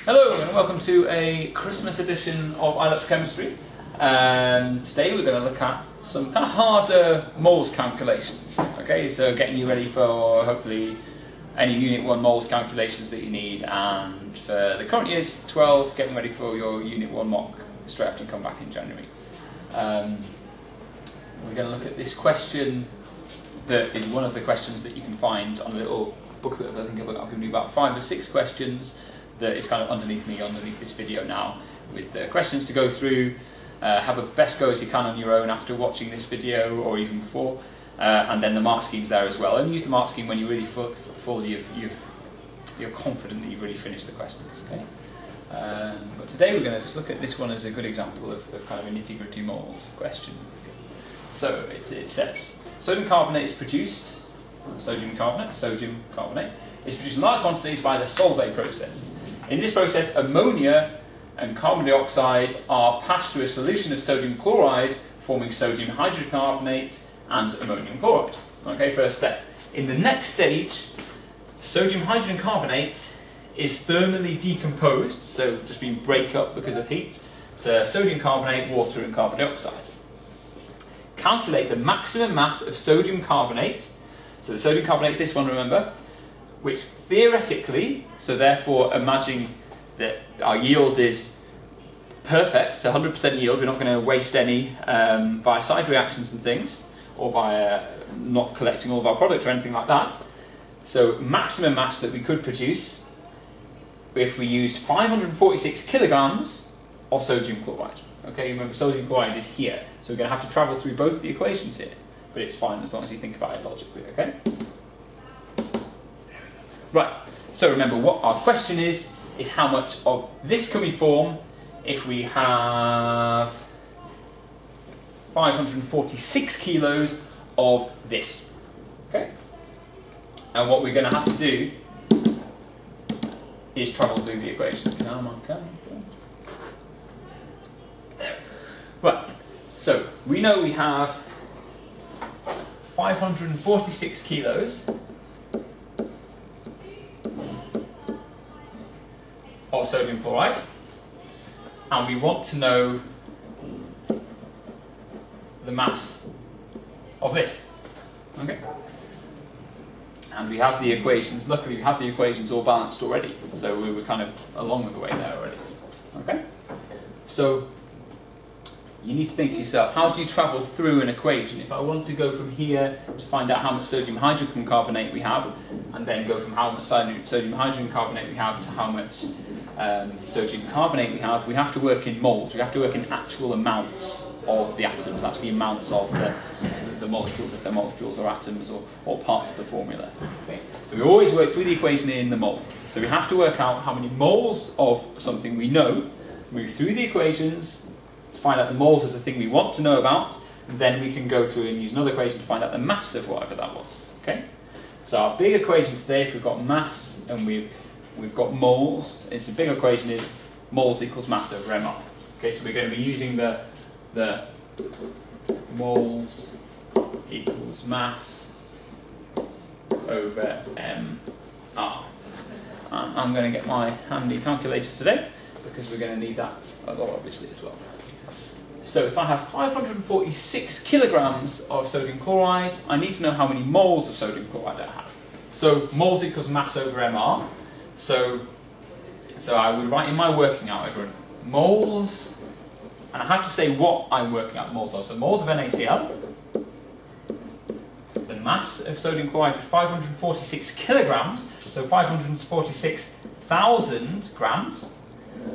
Hello and welcome to a Christmas edition of I Love Chemistry. Today we're going to look at some kind of harder moles calculations. Okay, so getting you ready for hopefully any Unit 1 moles calculations that you need, and for the current year's 12, getting ready for your Unit 1 mock straight after you come back in January. We're going to look at this question that is one of the questions that you can find on a little booklet of, I think I've given you about 5 or 6 questions that is kind of underneath this video now, with the questions to go through. Have a best go as you can on your own after watching this video or even before, and then the mark scheme's there as well. Only use the mark scheme when you're really you're confident that you've really finished the questions. Okay. But today we're going to just look at this one as a good example of kind of a nitty-gritty moles question. So it says sodium carbonate is produced. Sodium carbonate is produced in large quantities by the Solvay process. In this process, ammonia and carbon dioxide are passed through a solution of sodium chloride, forming sodium hydrocarbonate and ammonium chloride. Okay, first step. In the next stage, sodium hydrogen carbonate is thermally decomposed, so just being break up because of heat, to sodium carbonate, water and carbon dioxide. Calculate the maximum mass of sodium carbonate. So the sodium carbonate is this one, remember, which theoretically, so therefore imagining that our yield is perfect, so 100% yield, we're not going to waste any via side reactions and things, or by not collecting all of our product or anything like that. So maximum mass that we could produce if we used 546 kilograms of sodium chloride. Okay, remember sodium chloride is here, so we're going to have to travel through both the equations here, but it's fine as long as you think about it logically, okay? Right, so remember what our question is how much of this can we form if we have 546 kilos of this, okay? And what we're going to have to do is travel through the equation. Come on. There we go. Right, so we know we have 546 kilos of sodium chloride, and we want to know the mass of this. Okay? And we have the equations, luckily we have the equations all balanced already, so we were kind of along the way there already. Okay? So you need to think to yourself, how do you travel through an equation? If I want to go from here to find out how much sodium hydrogen carbonate we have, and then go from how much sodium hydrogen carbonate we have to how much sodium carbonate we have to work in moles. We have to work in actual amounts of the atoms, actually amounts of the molecules, if they're molecules or atoms or parts of the formula. Okay? So we always work through the equation in the moles. So we have to work out how many moles of something we know, move through the equations, find out the moles of the thing we want to know about, and then we can go through and use another equation to find out the mass of whatever that was. Okay? So our big equation today, if we've got mass and we've got moles, it's the big equation is moles equals mass over mR. Okay, so we're going to be using the moles equals mass over mR. I'm going to get my handy calculator today, because we're going to need that a lot obviously as well. So if I have 546 kilograms of sodium chloride, I need to know how many moles of sodium chloride I have. So moles equals mass over mR. So I would write in my working out everyone, moles, and I have to say what I'm working out moles of. So moles of NaCl, the mass of sodium chloride is 546 kilograms, so 546,000 grams,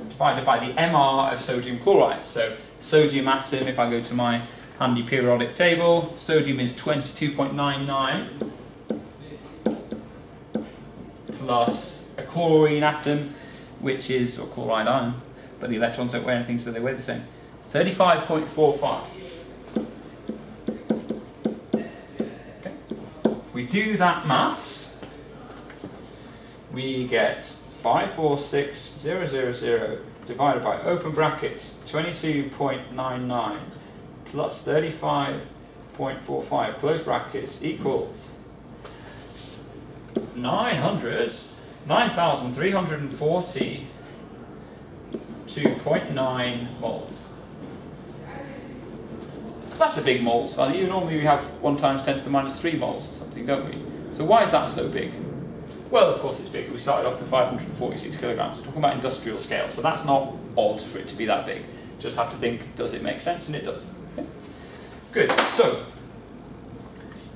divided by the mR of sodium chloride. So sodium atom, if I go to my handy periodic table, sodium is 22.99 plus a chlorine atom, which is, or chloride ion, but the electrons don't weigh anything, so they weigh the same, 35.45. Okay. If we do that maths, we get 546,000 divided by open brackets 22.99 plus 35.45 close brackets equals 9,340 2.9 moles. That's a big moles value. Normally we have 1 times 10 to the minus 3 moles or something, don't we? So why is that so big? Well, of course it's big. We started off with 546 kilograms. We're talking about industrial scale, so that's not odd for it to be that big. Just have to think, does it make sense? And it does. Okay. Good. So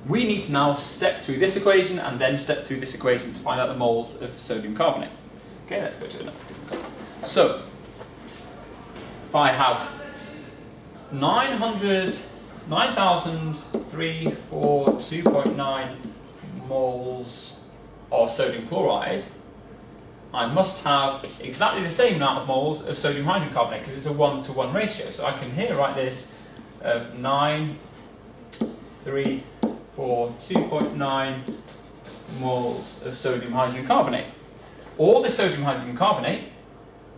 we need to now step through this equation and then step through this equation to find out the moles of sodium carbonate. Okay, let's go to another different color. So if I have 9,342.9 moles of sodium chloride, I must have exactly the same amount of moles of sodium hydrocarbonate because it's a 1-to-1 ratio. So I can here write this 9,342.9 moles of sodium hydrogen carbonate. All the sodium hydrogen carbonate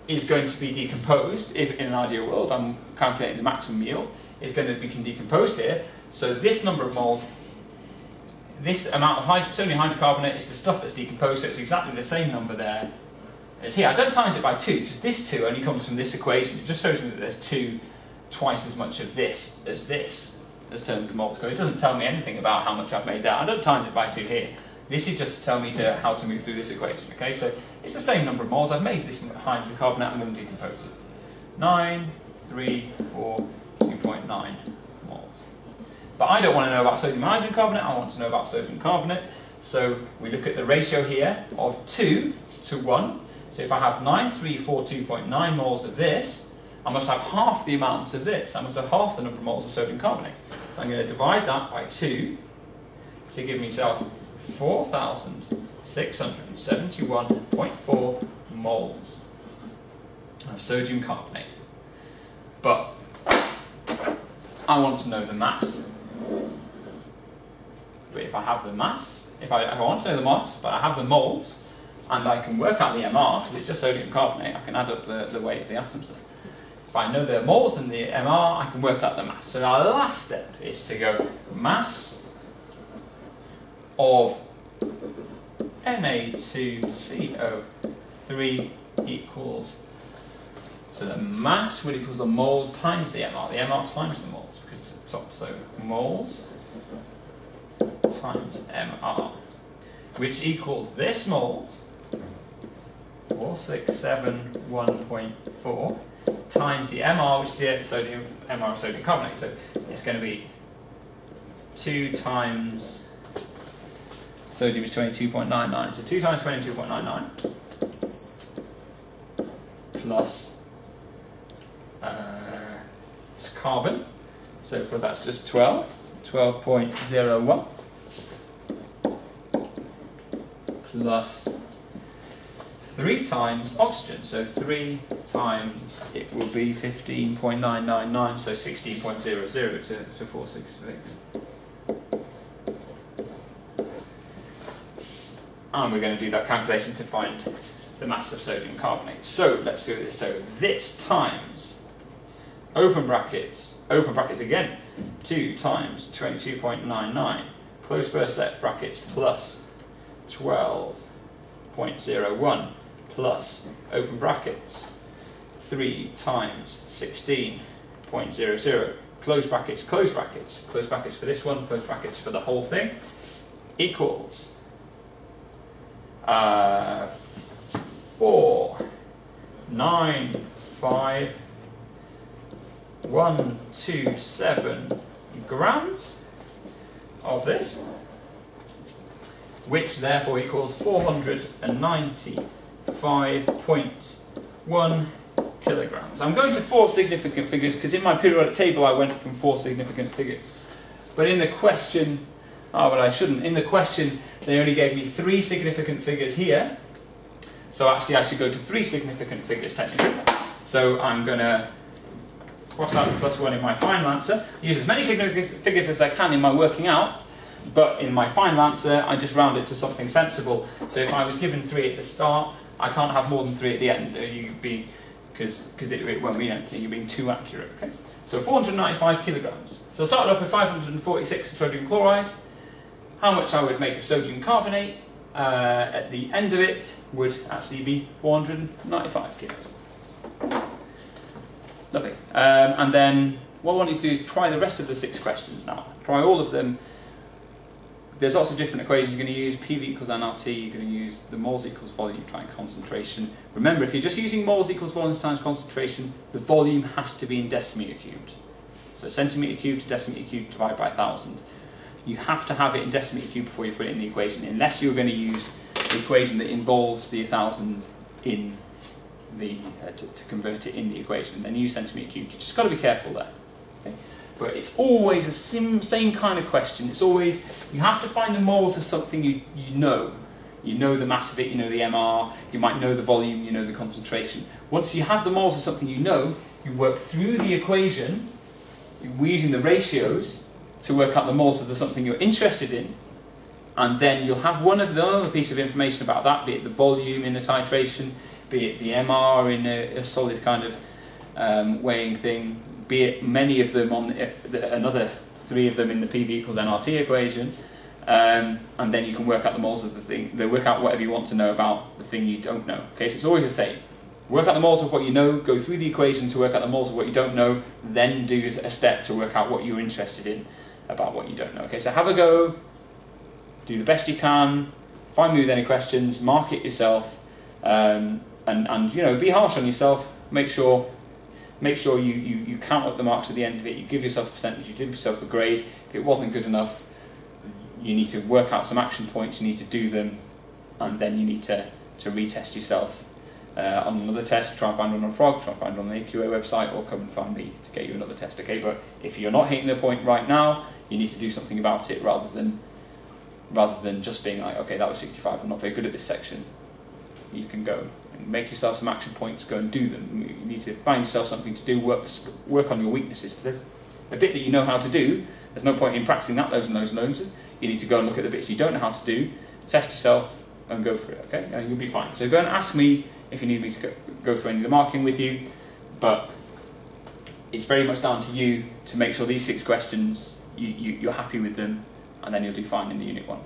is going to be decomposed. If in an ideal world I'm calculating the maximum yield, it's going to be decomposed here. So this number of moles, this amount of sodium hydrocarbonate is the stuff that's decomposed, so it's exactly the same number there as here. I don't times it by 2 because this 2 only comes from this equation. It just shows me that there's twice as much of this as terms of moles. So it doesn't tell me anything about how much I've made there. I don't times it by 2 here. This is just to tell me how to move through this equation. Okay, so it's the same number of moles. I've made this hydrogen carbonate. I'm going to decompose it. 9,342.9 moles. But I don't want to know about sodium hydrogen carbonate. I want to know about sodium carbonate. So we look at the ratio here of 2-to-1. So if I have 9,342.9 moles of this, I must have half the amount of this. I must have half the number of moles of sodium carbonate. So I'm going to divide that by 2 to give myself 4,671.4 moles of sodium carbonate. But I want to know the mass. But if I have the mass, if I want to know the mass, but I have the moles, and I can work out the MR, because it's just sodium carbonate, I can add up the weight of the atoms. If I know the moles and the MR, I can work out the mass. So our last step is to go mass of Na2CO3 equals, so the mass would equal the moles times the MR times the moles, because it's at the top. So moles times MR, which equals this moles, 4,671.4, times the MR, which is the MR of sodium carbonate. So it's going to be 2 times sodium is 22.99, so 2 times 22.99 plus carbon, so that's just 12.01 plus 3 times oxygen, so 3 times it will be 15.999, so 16.00 to 466. And we're going to do that calculation to find the mass of sodium carbonate. So let's do this. So this times, open brackets again, 2 times 22.99, close first left brackets, plus 12.01, plus, open brackets, 3 times 16.00, close brackets for this one, close brackets for the whole thing, equals 495,127 grams of this, which therefore equals 495.1 kilograms. I'm going to 4 significant figures because in my periodic table I went from 4 significant figures. But in the question, but I shouldn't. In the question they only gave me 3 significant figures here. So actually I should go to 3 significant figures technically. So I'm going to cross out the +1 in my final answer, use as many significant figures as I can in my working out, but in my final answer I just round it to something sensible. So if I was given 3 at the start, I can't have more than 3 at the end, because it won't mean anything, you're being too accurate. Okay? So 495 kilograms. So I started off with 546 of sodium chloride. How much I would make of sodium carbonate at the end of it would actually be 495 kilos. Lovely. And then what I want you to do is try the rest of the 6 questions now. Try all of them. There's lots of different equations you're going to use. PV equals nRT, you're going to use the moles equals volume times concentration. Remember, if you're just using moles equals volume times concentration, the volume has to be in decimeter cubed. So centimeter cubed to decimeter cubed divided by 1,000. You have to have it in decimeter cubed before you put it in the equation, unless you're going to use the equation that involves the 1,000 in the to convert it in the equation. Then use centimeter cubed. You just got to be careful there. Okay? But it's always a same kind of question. It's always, you have to find the moles of something you know. You know the mass of it, you know the MR, you might know the volume, you know the concentration. Once you have the moles of something you know, you work through the equation, we're using the ratios to work out the moles of the something you're interested in, and then you'll have one of the other piece of information about that, be it the volume in a titration, be it the MR in a solid kind of weighing thing, be it many of them on another 3 of them in the PV equals nRT equation, and then you can work out the moles of the thing, work out whatever you want to know about the thing you don't know. Okay, so it's always the same. Work out the moles of what you know, go through the equation to work out the moles of what you don't know, then do a step to work out what you're interested in about what you don't know. Okay, so have a go, do the best you can, find me with any questions, mark it yourself, and you know, be harsh on yourself. Make sure you count up the marks at the end of it, you give yourself a percentage, you give yourself a grade. If it wasn't good enough, you need to work out some action points, you need to do them, and then you need to retest yourself on another test. Try and find one on Frog, try and find one on the AQA website, or come and find me to get you another test. Okay, but if you're not hitting the point right now, you need to do something about it rather than just being like, okay, that was 65, I'm not very good at this section. You can go and make yourself some action points, go and do them. You need to find yourself something to do, work on your weaknesses. If there's a bit that you know how to do, there's no point in practicing that loads and loads and loads. You need to go and look at the bits you don't know how to do, test yourself, and go for it, okay? And you'll be fine. So go and ask me if you need me to go through any of the marking with you, but it's very much down to you to make sure these 6 questions, you're happy with them, and then you'll do fine in the Unit 1.